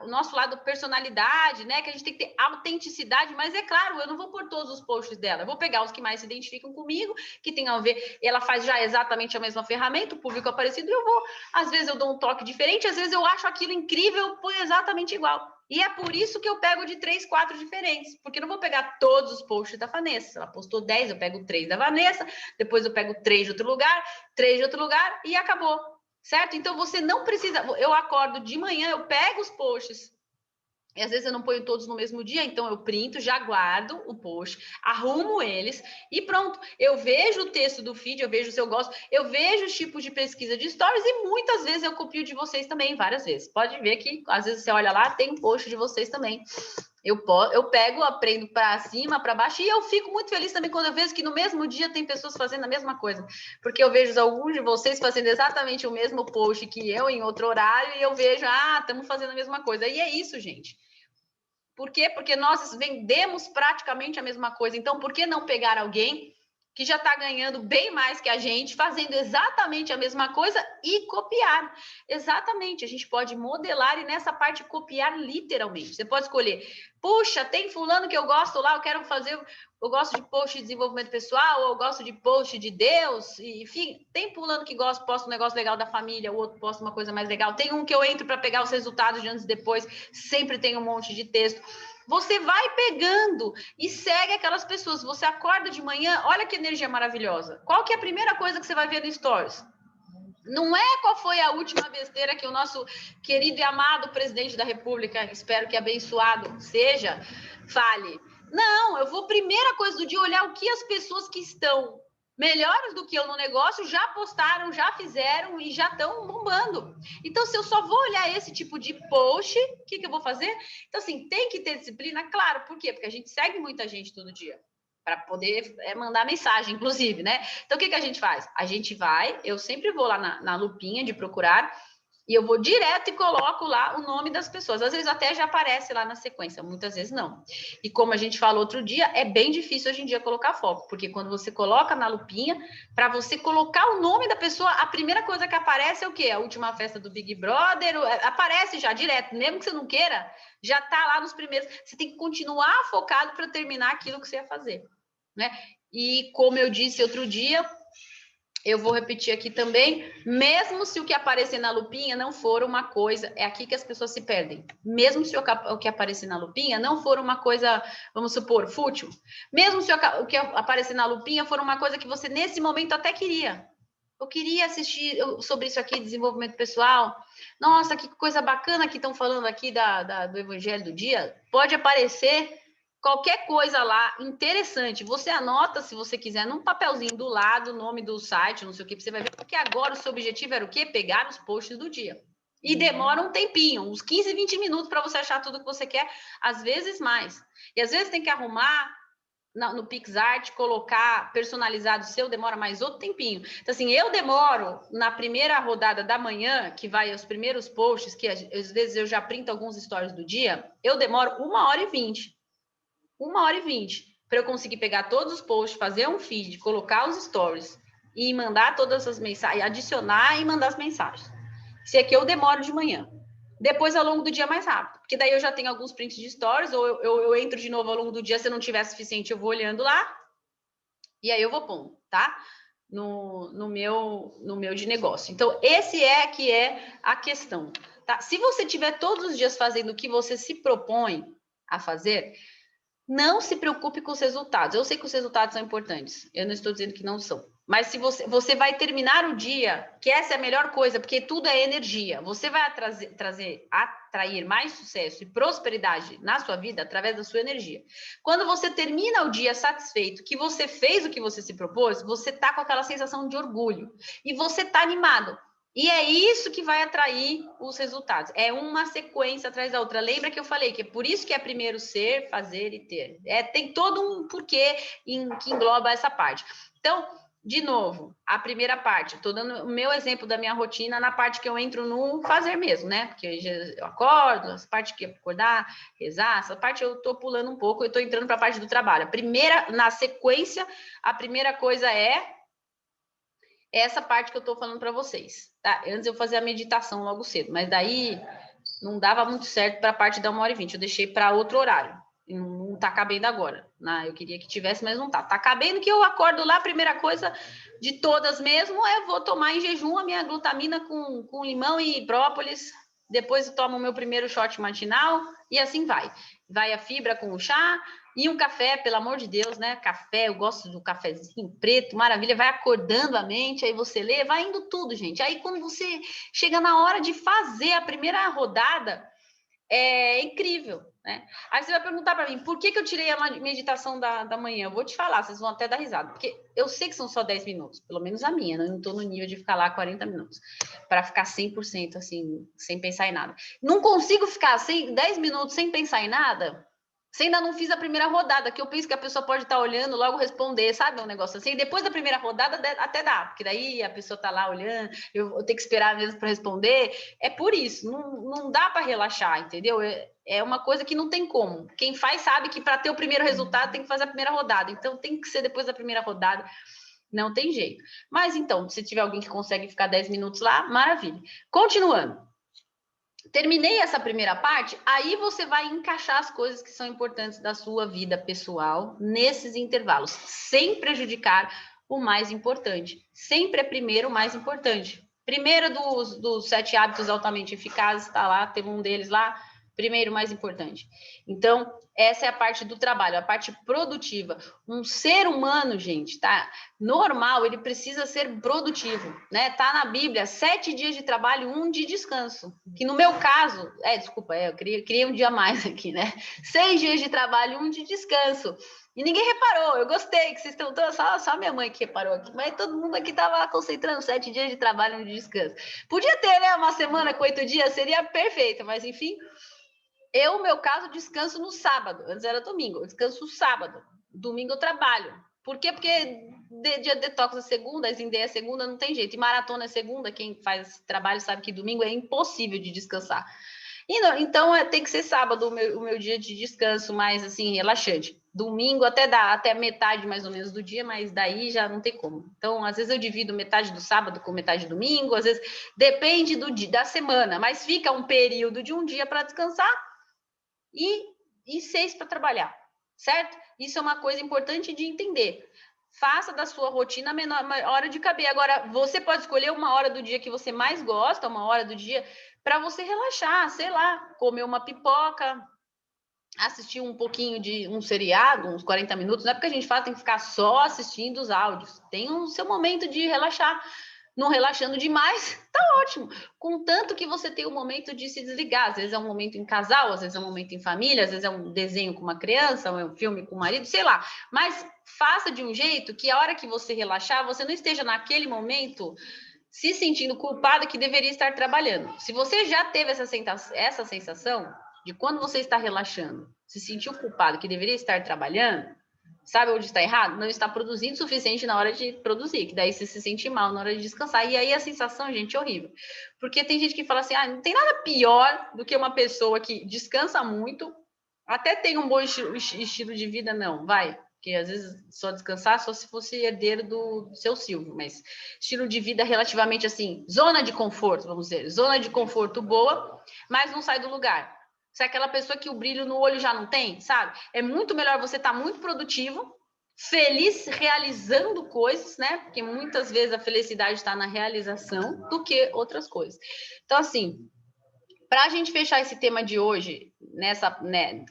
o nosso lado personalidade, né? Que a gente tem que ter autenticidade, mas é claro, eu não vou pôr todos os posts dela, eu vou pegar os que mais se identificam comigo, que tem a ver, ela faz já exatamente a mesma ferramenta, o público é parecido, e eu vou, às vezes eu dou um toque diferente, às vezes eu acho aquilo incrível, eu ponho exatamente igual. E é por isso que eu pego de 3, 4 diferentes, porque eu não vou pegar todos os posts da Vanessa. Ela postou 10, eu pego 3 da Vanessa, depois eu pego 3 de outro lugar, 3 de outro lugar e acabou. Certo? Então, você não precisa... Eu acordo de manhã, eu pego os posts, e às vezes eu não ponho todos no mesmo dia, então eu printo, já guardo o post, arrumo eles e pronto. Eu vejo o texto do feed, eu vejo se eu gosto, eu vejo os tipos de pesquisa de stories e muitas vezes eu copio de vocês também, várias vezes. Pode ver que às vezes você olha lá, tem um post de vocês também. Eu pego, aprendo para cima, para baixo, e eu fico muito feliz também quando eu vejo que no mesmo dia tem pessoas fazendo a mesma coisa, porque eu vejo alguns de vocês fazendo exatamente o mesmo post que eu em outro horário, e eu vejo, estamos fazendo a mesma coisa. E é isso, gente. Por quê? Porque nós vendemos praticamente a mesma coisa. Então, por que não pegar alguém que já está ganhando bem mais que a gente, fazendo exatamente a mesma coisa e copiar? Exatamente, a gente pode modelar e nessa parte copiar literalmente. Você pode escolher, puxa, tem fulano que eu gosto lá, eu gosto de post de desenvolvimento pessoal, ou eu gosto de post de Deus, enfim, tem fulano que posta um negócio legal da família, o outro posta uma coisa mais legal, tem um que eu entro para pegar os resultados de antes e depois, sempre tem um monte de texto. Você vai pegando e segue aquelas pessoas. Você acorda de manhã, olha que energia maravilhosa. Qual que é a primeira coisa que você vai ver no Stories? Não é qual foi a última besteira que o nosso querido e amado presidente da República, espero que abençoado seja, fale. Não, eu vou, primeira coisa do dia, olhar o que as pessoas que estão melhores do que eu no negócio já postaram, já fizeram e já estão bombando. Então, se eu só vou olhar esse tipo de post, o que eu vou fazer? Então, assim, tem que ter disciplina, claro. Por quê? Porque a gente segue muita gente todo dia para poder mandar mensagem, inclusive, né? Então, o que a gente faz? A gente vai, eu sempre vou lá na lupinha de procurar, e eu vou direto e coloco lá o nome das pessoas. Às vezes até já aparece lá na sequência, muitas vezes não. E como a gente falou outro dia, é bem difícil hoje em dia colocar foco, porque quando você coloca na lupinha, para você colocar o nome da pessoa, a primeira coisa que aparece é o quê? A última festa do Big Brother, aparece já direto, mesmo que você não queira, já tá lá nos primeiros. Você tem que continuar focado para terminar aquilo que você ia fazer, né? E como eu disse outro dia, eu vou repetir aqui também, mesmo se o que aparecer na lupinha não for uma coisa, é aqui que as pessoas se perdem, mesmo se o que aparecer na lupinha não for uma coisa, vamos supor, fútil, mesmo se o que aparecer na lupinha for uma coisa que você nesse momento até queria, eu queria assistir sobre isso aqui, desenvolvimento pessoal, nossa, que coisa bacana que estão falando aqui do Evangelho do Dia, pode aparecer qualquer coisa lá interessante, você anota, se você quiser, num papelzinho do lado, o nome do site, não sei o que, você vai ver, porque agora o seu objetivo era o quê? Pegar os posts do dia. E demora um tempinho, uns 15, 20 minutos para você achar tudo que você quer, às vezes mais. E às vezes tem que arrumar no PixArt, colocar personalizado o seu, demora mais outro tempinho. Então, assim, eu demoro na primeira rodada da manhã, que vai os primeiros posts, que às vezes eu já printo alguns stories do dia, eu demoro 1h20. 1h20 para eu conseguir pegar todos os posts, fazer um feed, colocar os stories e mandar todas as mensagens, adicionar e mandar as mensagens. Se aqui eu demoro de manhã. Depois, ao longo do dia, mais rápido. Porque daí eu já tenho alguns prints de stories, ou eu entro de novo ao longo do dia, se não tiver suficiente, eu vou olhando lá. E aí eu vou pondo, tá? No meu de negócio. Então, esse é que é a questão. Tá? Se você tiver todos os dias fazendo o que você se propõe a fazer, não se preocupe com os resultados. Eu sei que os resultados são importantes. Eu não estou dizendo que não são. Mas se você vai terminar o dia, que essa é a melhor coisa, porque tudo é energia. Você vai atrair mais sucesso e prosperidade na sua vida através da sua energia. Quando você termina o dia satisfeito, que você fez o que você se propôs, você está com aquela sensação de orgulho. E você está animado. E é isso que vai atrair os resultados. É uma sequência atrás da outra. Lembra que eu falei que é por isso que é primeiro ser, fazer e ter. Tem todo um porquê que engloba essa parte. Então, de novo, a primeira parte, estou dando o meu exemplo da minha rotina na parte que eu entro no fazer mesmo, né? Porque eu acordo, essa parte que é acordar, rezar, essa parte eu estou pulando um pouco, eu estou entrando para a parte do trabalho. Na sequência, a primeira coisa é essa parte que eu estou falando para vocês. Tá? Antes eu fazia a meditação logo cedo, mas daí não dava muito certo para a parte da 1h20. Eu deixei para outro horário. Não está cabendo agora. Né? Eu queria que tivesse, mas não está. Está cabendo que eu acordo lá, a primeira coisa de todas mesmo, eu vou tomar em jejum a minha glutamina com limão e própolis. Depois eu tomo o meu primeiro shot matinal e assim vai. Vai a fibra com o chá, e um café, pelo amor de Deus, né? Café, eu gosto do cafezinho preto, maravilha, vai acordando a mente, aí você lê, vai indo tudo, gente. Aí quando você chega na hora de fazer a primeira rodada, é incrível, né? Aí você vai perguntar para mim, por que eu tirei a meditação da manhã? Eu vou te falar, vocês vão até dar risada, porque eu sei que são só 10 minutos, pelo menos a minha, né? Eu não estou no nível de ficar lá 40 minutos, para ficar 100% assim, sem pensar em nada. Não consigo ficar 10 minutos sem pensar em nada. Você ainda não fiz a primeira rodada, que eu penso que a pessoa pode estar olhando, logo responder, sabe? Um negócio assim. E depois da primeira rodada até dá, porque daí a pessoa está lá olhando, eu vou ter que esperar mesmo para responder. É por isso, não dá para relaxar, entendeu? É uma coisa que não tem como. Quem faz sabe que para ter o primeiro resultado tem que fazer a primeira rodada. Então tem que ser depois da primeira rodada. Não tem jeito. Mas então, se tiver alguém que consegue ficar 10 minutos lá, maravilha. Continuando. Terminei essa primeira parte, aí você vai encaixar as coisas que são importantes da sua vida pessoal nesses intervalos, sem prejudicar o mais importante. Sempre é primeiro o mais importante. Primeiro dos 7 hábitos altamente eficazes, está lá, tem um deles lá, primeiro mais importante. Então, essa é a parte do trabalho, a parte produtiva. Um ser humano, gente, tá? Normal, ele precisa ser produtivo, né? Tá na Bíblia, 7 dias de trabalho, 1 de descanso. Que no meu caso, eu criei um dia a mais aqui, né? 6 dias de trabalho, 1 de descanso. E ninguém reparou, eu gostei que vocês estão todos, só minha mãe que reparou aqui, mas todo mundo aqui estava concentrando 7 dias de trabalho, 1 de descanso. Podia ter, né? Uma semana com 8 dias, seria perfeita, mas enfim. Eu, no meu caso, descanso no sábado. Antes era domingo. Eu descanso sábado. Domingo eu trabalho. Por quê? Porque dia de detox é segunda, Zindê é segunda, não tem jeito. E maratona é segunda. Quem faz trabalho sabe que domingo é impossível de descansar. Então, tem que ser sábado o meu dia de descanso mais, assim, relaxante. Domingo até dá, até metade mais ou menos do dia, mas daí já não tem como. Então, às vezes eu divido metade do sábado com metade do domingo, às vezes depende da semana, mas fica um período de um dia para descansar e 6 para trabalhar, certo? Isso é uma coisa importante de entender. Faça da sua rotina a menor hora de caber. Agora, você pode escolher uma hora do dia que você mais gosta, uma hora do dia, para você relaxar, sei lá, comer uma pipoca, assistir um pouquinho de um seriado, uns 40 minutos. Não é porque a gente fala, tem que ficar só assistindo os áudios. Tem o seu momento de relaxar. Não relaxando demais, tá ótimo. Contanto que você tem o momento de se desligar. Às vezes é um momento em casal, às vezes é um momento em família, às vezes é um desenho com uma criança, ou é um filme com o marido, sei lá. Mas faça de um jeito que a hora que você relaxar, você não esteja naquele momento se sentindo culpado que deveria estar trabalhando. Se você já teve essa sensação de quando você está relaxando, se sentiu culpado que deveria estar trabalhando, sabe onde está errado? Não está produzindo o suficiente na hora de produzir, que daí você se sente mal na hora de descansar. E aí a sensação, gente, é horrível. Porque tem gente que fala assim, não tem nada pior do que uma pessoa que descansa muito, até tem um bom estilo de vida, não, vai. Porque às vezes só descansar só se fosse herdeiro do seu Silvio, mas estilo de vida relativamente assim, zona de conforto, vamos dizer, zona de conforto boa, mas não sai do lugar. Se é aquela pessoa que o brilho no olho já não tem, sabe? É muito melhor você estar muito produtivo, feliz, realizando coisas, né? Porque muitas vezes a felicidade está na realização do que outras coisas. Então, assim, para a gente fechar esse tema de hoje,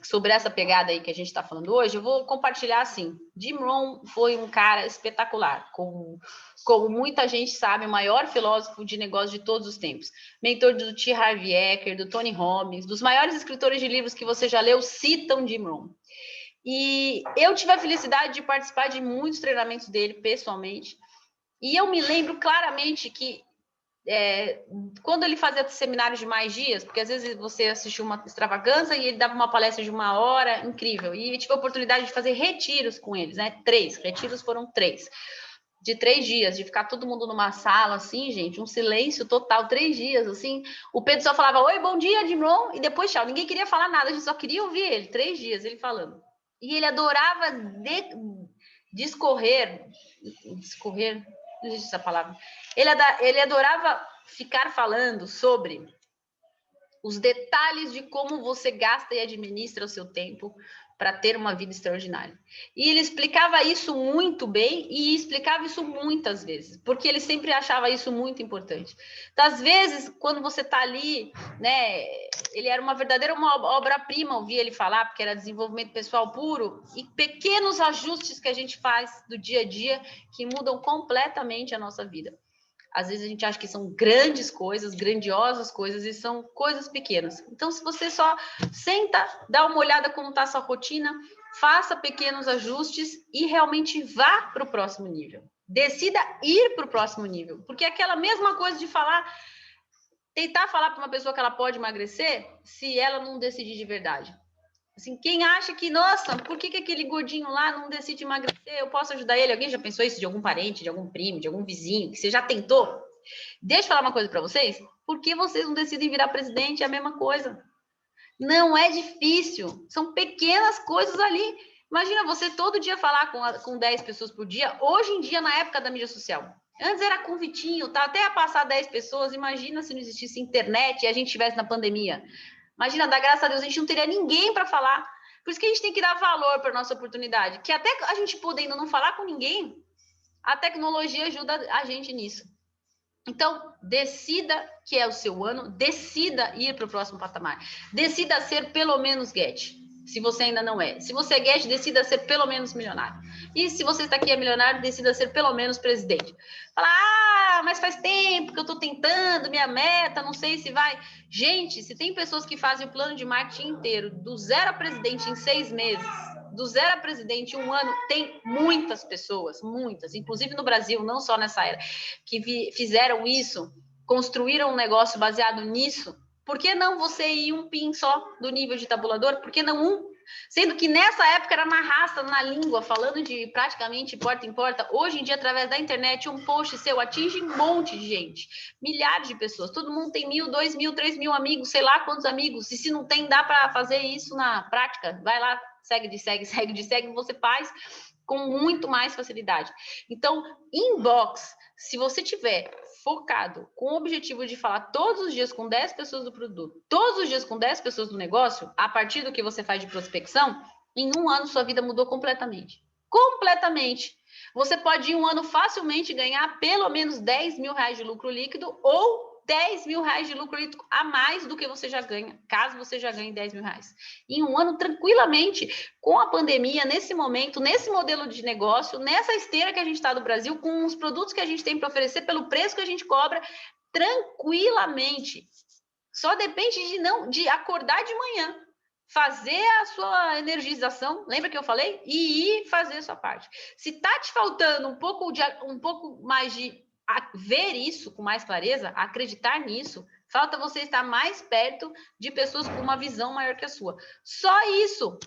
sobre essa pegada aí que a gente está falando hoje, eu vou compartilhar assim. Jim Rohn foi um cara espetacular, como muita gente sabe, o maior filósofo de negócios de todos os tempos. Mentor do T. Harv Eker, do Tony Robbins, dos maiores escritores de livros que você já leu, citam Jim Rohn. E eu tive a felicidade de participar de muitos treinamentos dele, pessoalmente. E eu me lembro claramente que quando ele fazia seminários de mais dias, porque às vezes você assistiu uma extravagância e ele dava uma palestra de 1 hora, incrível. E eu tive a oportunidade de fazer retiros com eles, né? 3, retiros foram 3. De 3 dias, de ficar todo mundo numa sala, assim, gente, um silêncio total, 3 dias, assim. O Pedro só falava, oi, bom dia, Dimron, e depois tchau. Ninguém queria falar nada, a gente só queria ouvir ele, 3 dias, ele falando. E ele adorava discorrer, não existe essa palavra. Ele adorava ficar falando sobre os detalhes de como você gasta e administra o seu tempo para ter uma vida extraordinária. E ele explicava isso muito bem e explicava isso muitas vezes, porque ele sempre achava isso muito importante. Então, às vezes, quando você está ali, né, ele era uma verdadeira obra-prima, ouvir ele falar, porque era desenvolvimento pessoal puro, e pequenos ajustes que a gente faz do dia a dia que mudam completamente a nossa vida. Às vezes a gente acha que são grandes coisas, grandiosas coisas, e são coisas pequenas. Então, se você só senta, dá uma olhada como está a sua rotina, faça pequenos ajustes e realmente vá para o próximo nível. Decida ir para o próximo nível. Porque é aquela mesma coisa de tentar falar para uma pessoa que ela pode emagrecer, se ela não decidir de verdade. Assim, quem acha que, nossa, por que aquele gordinho lá não decide emagrecer? Eu posso ajudar ele? Alguém já pensou isso de algum parente, de algum primo, de algum vizinho, que você já tentou? Deixa eu falar uma coisa para vocês. Por que vocês não decidem virar presidente? É a mesma coisa. Não é difícil. São pequenas coisas ali. Imagina você todo dia falar com 10 pessoas por dia. Hoje em dia, na época da mídia social. Antes era convitinho, tá? Até a passar 10 pessoas. Imagina se não existisse internet e a gente estivesse na pandemia. Imagina, dá graças a Deus, a gente não teria ninguém para falar. Por isso que a gente tem que dar valor para a nossa oportunidade. Que até a gente podendo não falar com ninguém, a tecnologia ajuda a gente nisso. Então, decida que é o seu ano, decida ir para o próximo patamar. Decida ser pelo menos Get, se você ainda não é. Se você é Get, decida ser pelo menos milionário. E se você está aqui é milionário, decida ser pelo menos presidente. Fala, mas faz tempo que eu estou tentando, minha meta, não sei se vai. Gente, se tem pessoas que fazem o plano de marketing inteiro, do 0 a presidente em 6 meses, do 0 a presidente em 1 ano, tem muitas pessoas, muitas, inclusive no Brasil, não só nessa era, que fizeram isso, construíram um negócio baseado nisso. Por que não você ir um pin só do nível de tabulador? Por que não um? Sendo que nessa época era na raça, na língua, falando de praticamente porta em porta. Hoje em dia, através da internet, um post seu atinge um monte de gente, milhares de pessoas. Todo mundo tem 1.000, 2.000, 3.000 amigos, sei lá quantos amigos. E se não tem, dá para fazer isso na prática. Vai lá, segue, você faz com muito mais facilidade. Então, inbox, se você tiver focado com o objetivo de falar todos os dias com 10 pessoas do produto, todos os dias com 10 pessoas do negócio, a partir do que você faz de prospecção, em 1 ano sua vida mudou completamente. Completamente. Você pode em 1 ano facilmente ganhar pelo menos 10 mil reais de lucro líquido ou 10 mil reais de lucro líquido a mais do que você já ganha, caso você já ganhe 10 mil reais. Em 1 ano, tranquilamente, com a pandemia, nesse momento, nesse modelo de negócio, nessa esteira que a gente está do Brasil, com os produtos que a gente tem para oferecer, pelo preço que a gente cobra, tranquilamente. Só depende de acordar de manhã, fazer a sua energização, lembra que eu falei? E ir fazer a sua parte. Se está te faltando um pouco mais de ver isso com mais clareza, acreditar nisso, falta você estar mais perto de pessoas com uma visão maior que a sua. Só isso.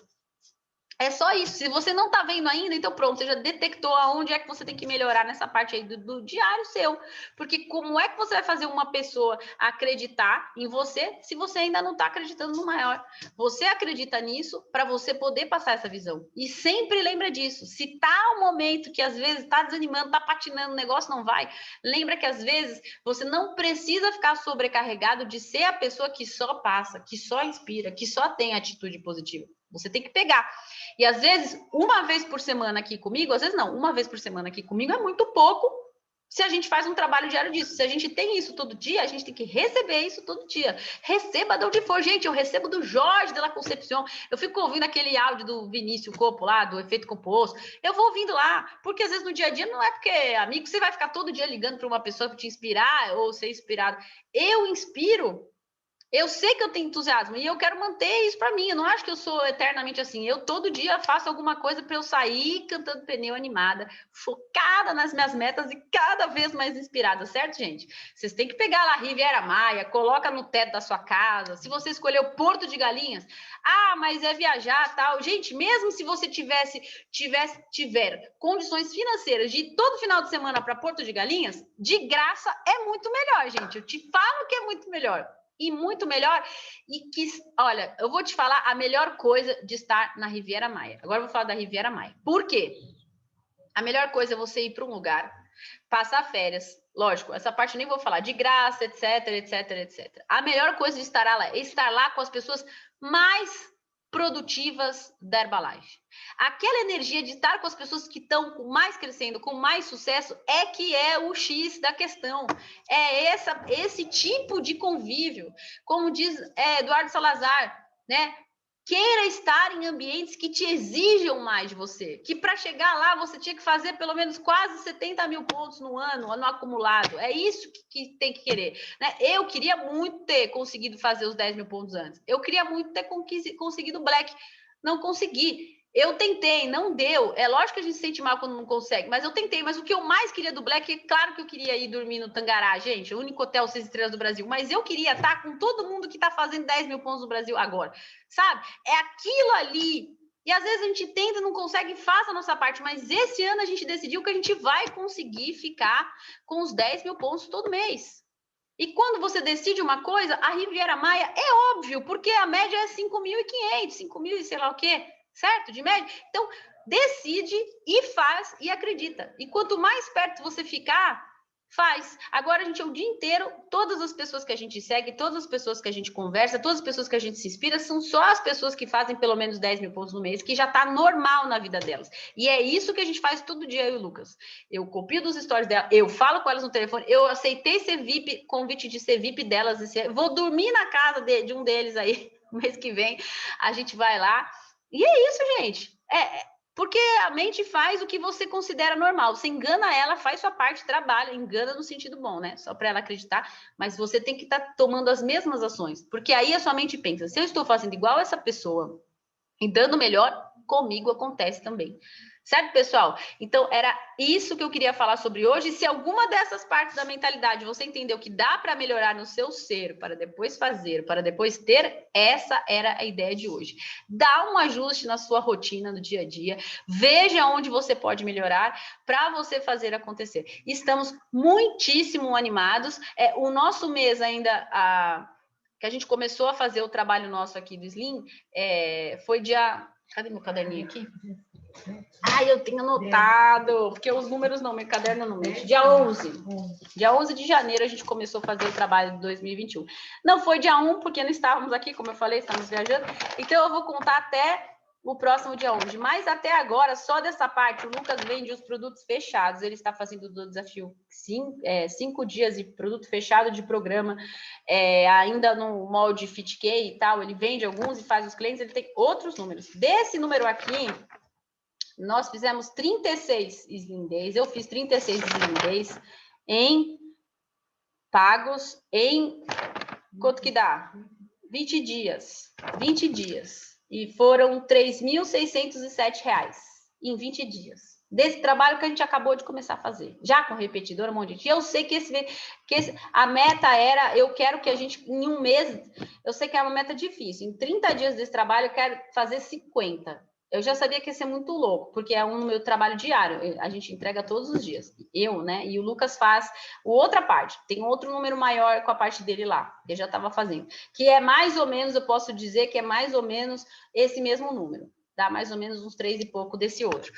É só isso. Se você não está vendo ainda, então pronto, você já detectou aonde é que você tem que melhorar nessa parte aí do diário seu. Porque como é que você vai fazer uma pessoa acreditar em você se você ainda não está acreditando no maior? Você acredita nisso para você poder passar essa visão. E sempre lembra disso. Se está um momento que às vezes está desanimando, está patinando, o negócio não vai, lembra que às vezes você não precisa ficar sobrecarregado de ser a pessoa que só passa, que só inspira, que só tem atitude positiva. Você tem que pegar. E às vezes, uma vez por semana aqui comigo, às vezes não, uma vez por semana aqui comigo é muito pouco se a gente faz um trabalho diário disso. Se a gente tem isso todo dia, a gente tem que receber isso todo dia. Receba de onde for. Gente, eu recebo do Jorge de la Concepción. Eu fico ouvindo aquele áudio do Vinícius Copo lá, do efeito composto. Eu vou ouvindo lá, porque às vezes no dia a dia não é porque, amigo, você vai ficar todo dia ligando para uma pessoa para te inspirar ou ser inspirado. Eu inspiro Eu sei que eu tenho entusiasmo e eu quero manter isso para mim. Eu não acho que eu sou eternamente assim. Eu todo dia faço alguma coisa para eu sair cantando pneu animada, focada nas minhas metas e cada vez mais inspirada, certo, gente? Vocês têm que pegar lá a Riviera Maia, coloca no teto da sua casa. Se você escolher o Porto de Galinhas, mas é viajar, tal. Gente, mesmo se você tiver condições financeiras de ir todo final de semana para Porto de Galinhas, de graça é muito melhor, gente. Eu te falo que é muito melhor. E muito melhor, e que, olha, eu vou te falar a melhor coisa de estar na Riviera Maia. Agora eu vou falar da Riviera Maia. Por quê? A melhor coisa é você ir para um lugar, passar férias, lógico, essa parte eu nem vou falar, de graça, etc, etc, etc. A melhor coisa de estar lá é estar lá com as pessoas mais produtivas da Herbalife. Aquela energia de estar com as pessoas que estão mais crescendo, com mais sucesso, é que é o X da questão. É esse tipo de convívio, como diz Eduardo Salazar, né? Queira estar em ambientes que te exijam mais de você, que para chegar lá você tinha que fazer pelo menos quase 70 mil pontos no ano, no acumulado. É isso que tem que querer. Né? Eu queria muito ter conseguido fazer os 10 mil pontos antes. Eu queria muito ter conseguido o Black. Não consegui. Eu tentei, não deu. É lógico que a gente se sente mal quando não consegue, mas eu tentei. Mas o que eu mais queria do Black, é claro que eu queria ir dormir no Tangará, gente, o único hotel 6 estrelas do Brasil, mas eu queria estar com todo mundo que está fazendo 10 mil pontos no Brasil agora, sabe? É aquilo ali. E às vezes a gente tenta, não consegue, faz a nossa parte, mas esse ano a gente decidiu que a gente vai conseguir ficar com os 10 mil pontos todo mês. E quando você decide uma coisa, a Riviera Maia é óbvio, porque a média é 5.500, 5.000 e sei lá o quê, certo? De média. Então, decide e faz e acredita. E quanto mais perto você ficar, faz. Agora a gente é o dia inteiro, todas as pessoas que a gente segue, todas as pessoas que a gente conversa, todas as pessoas que a gente se inspira, são só as pessoas que fazem pelo menos 10 mil pontos no mês, que já tá normal na vida delas. E é isso que a gente faz todo dia, eu e o Lucas. Eu copio dos stories dela, eu falo com elas no telefone, eu aceitei ser VIP, convite de ser VIP delas, vou dormir na casa de um deles aí, mês que vem, a gente vai lá. E é isso, gente. Porque a mente faz o que você considera normal. Você engana ela, faz sua parte, trabalha, engana no sentido bom, né? Só para ela acreditar. Mas você tem que estar tomando as mesmas ações. Porque aí a sua mente pensa, se eu estou fazendo igual essa pessoa e dando melhor, comigo acontece também. Certo, pessoal? Então, era isso que eu queria falar sobre hoje. Se alguma dessas partes da mentalidade você entendeu que dá para melhorar no seu ser, para depois fazer, para depois ter, essa era a ideia de hoje. Dá um ajuste na sua rotina, no dia a dia. Veja onde você pode melhorar para você fazer acontecer. Estamos muitíssimo animados. O nosso mês ainda... que a gente começou a fazer o trabalho nosso aqui do Slim, foi dia... Cadê meu caderninho aqui? Eu tenho anotado, porque os números não, meu caderno não mente. Dia 11. Dia 11 de janeiro a gente começou a fazer o trabalho de 2021. Não foi dia 1, porque não estávamos aqui, como eu falei, estamos viajando. Então eu vou contar até o próximo dia 11. Mas até agora, só dessa parte, o Lucas vende os produtos fechados. Ele está fazendo o desafio 5 dias de produto fechado de programa, ainda no molde FitK e tal. Ele vende alguns e faz os clientes. Ele tem outros números. Desse número aqui, nós fizemos 36 Slim Days. Eu fiz 36 Slim Days em pagos em... Quanto que dá? 20 dias. 20 dias. E foram R$ 3.607 em 20 dias. Desse trabalho que a gente acabou de começar a fazer. Já com repetidor, um monte de gente. Eu sei que a meta era... Eu quero que a gente, em um mês... Eu sei que é uma meta difícil. Em 30 dias desse trabalho, eu quero fazer 50. Eu já sabia que ia ser muito louco, porque é um meu trabalho diário. A gente entrega todos os dias. Eu, né? E o Lucas faz outra parte. Tem outro número maior com a parte dele lá, que eu já estava fazendo. Que é mais ou menos, eu posso dizer que é mais ou menos esse mesmo número. Dá mais ou menos uns 3 e pouco desse outro.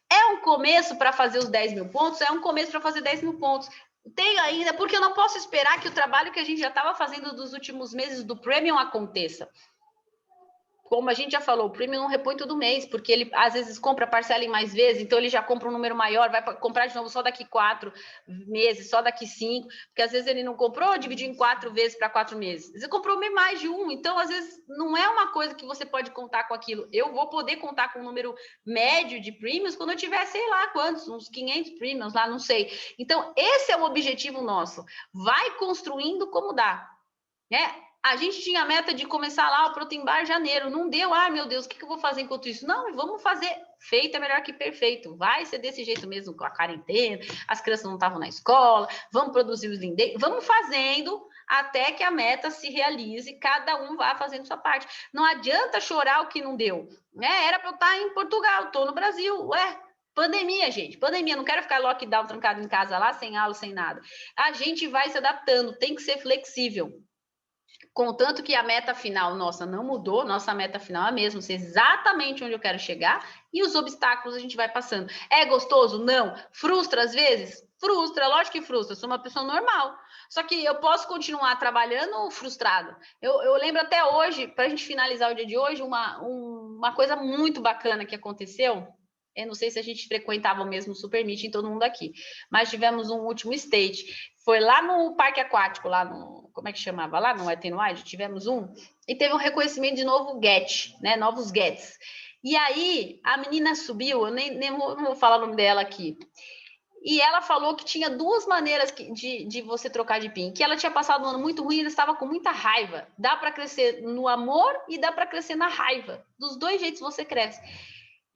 É um começo para fazer os 10 mil pontos? É um começo para fazer 10 mil pontos. Tem ainda, porque eu não posso esperar que o trabalho que a gente já estava fazendo dos últimos meses do Premium aconteça. Como a gente já falou, o Premium não repõe todo mês, porque ele às vezes compra parcela em mais vezes, então ele já compra um número maior, vai comprar de novo só daqui 4 meses, só daqui 5, porque às vezes ele não comprou, dividiu em 4 vezes para 4 meses. Você comprou mais de um, então às vezes não é uma coisa que você pode contar com aquilo. Eu vou poder contar com um número médio de Premiums quando eu tiver, sei lá quantos, uns 500 Premiums lá, não sei. Então esse é o objetivo nosso. Vai construindo como dá, né? A gente tinha a meta de começar lá o Protein Bar em janeiro. Não deu. Ah, meu Deus, o que eu vou fazer enquanto isso? Não, vamos fazer. Feito é melhor que perfeito. Vai ser desse jeito mesmo com a quarentena. As crianças não estavam na escola. Vamos produzir os lindeiros. Vamos fazendo até que a meta se realize. Cada um vá fazendo sua parte. Não adianta chorar o que não deu. Era para eu estar em Portugal. Estou no Brasil. Pandemia, gente. Pandemia. Não quero ficar lockdown, trancado em casa lá, sem aula, sem nada. A gente vai se adaptando. Tem que ser flexível. Contanto que a meta final nossa não mudou, nossa meta final é a mesma, sei exatamente onde eu quero chegar e os obstáculos a gente vai passando. É gostoso? Não. Frustra às vezes? Frustra, lógico que frustra, eu sou uma pessoa normal. Só que eu posso continuar trabalhando frustrado. Eu lembro até hoje, para a gente finalizar o dia de hoje, uma coisa muito bacana que aconteceu. Eu não sei se a gente frequentava o mesmo Super Meeting, todo mundo aqui, mas tivemos um último stage. Foi lá no parque aquático, lá no, como é que chamava? Lá no Wet n Wild, tivemos um, e teve um reconhecimento de novo GET, né? Novos GETs. E aí, a menina subiu, eu nem vou falar o nome dela aqui, e ela falou que tinha duas maneiras de você trocar de PIN, que ela tinha passado um ano muito ruim e ela estava com muita raiva. Dá para crescer no amor e dá para crescer na raiva. Dos dois jeitos você cresce.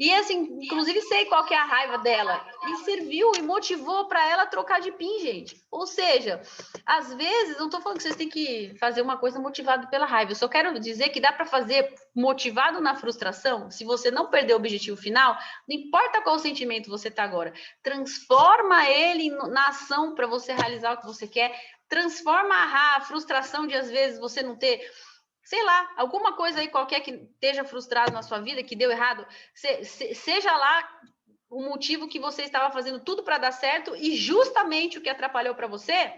E assim, inclusive sei qual que é a raiva dela. E serviu e motivou para ela trocar de PIN, gente. Ou seja, às vezes, não estou falando que vocês têm que fazer uma coisa motivada pela raiva. Eu só quero dizer que dá para fazer motivado na frustração. Se você não perder o objetivo final, não importa qual sentimento você está agora. Transforma ele na ação para você realizar o que você quer. Transforma a frustração de, às vezes, você não ter... sei lá, alguma coisa aí qualquer que esteja frustrado na sua vida, que deu errado, seja lá o motivo que você estava fazendo tudo para dar certo e justamente o que atrapalhou para você,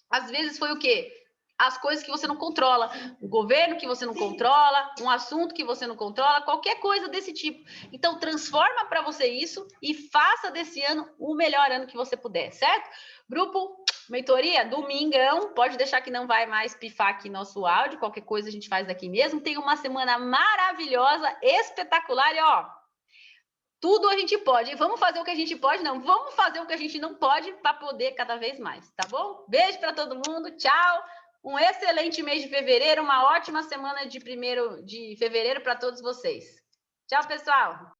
às vezes foi o quê? As coisas que você não controla, o governo que você não controla, um assunto que você não controla, qualquer coisa desse tipo. Então, transforma para você isso e faça desse ano o melhor ano que você puder, certo? Grupo Mentoria, domingão, pode deixar que não vai mais pifar aqui nosso áudio, qualquer coisa a gente faz daqui mesmo. Tem uma semana maravilhosa, espetacular e ó, tudo a gente pode. Vamos fazer o que a gente pode? Não, vamos fazer o que a gente não pode para poder cada vez mais, tá bom? Beijo para todo mundo, tchau. Um excelente mês de fevereiro, uma ótima semana de 1º de fevereiro para todos vocês. Tchau, pessoal.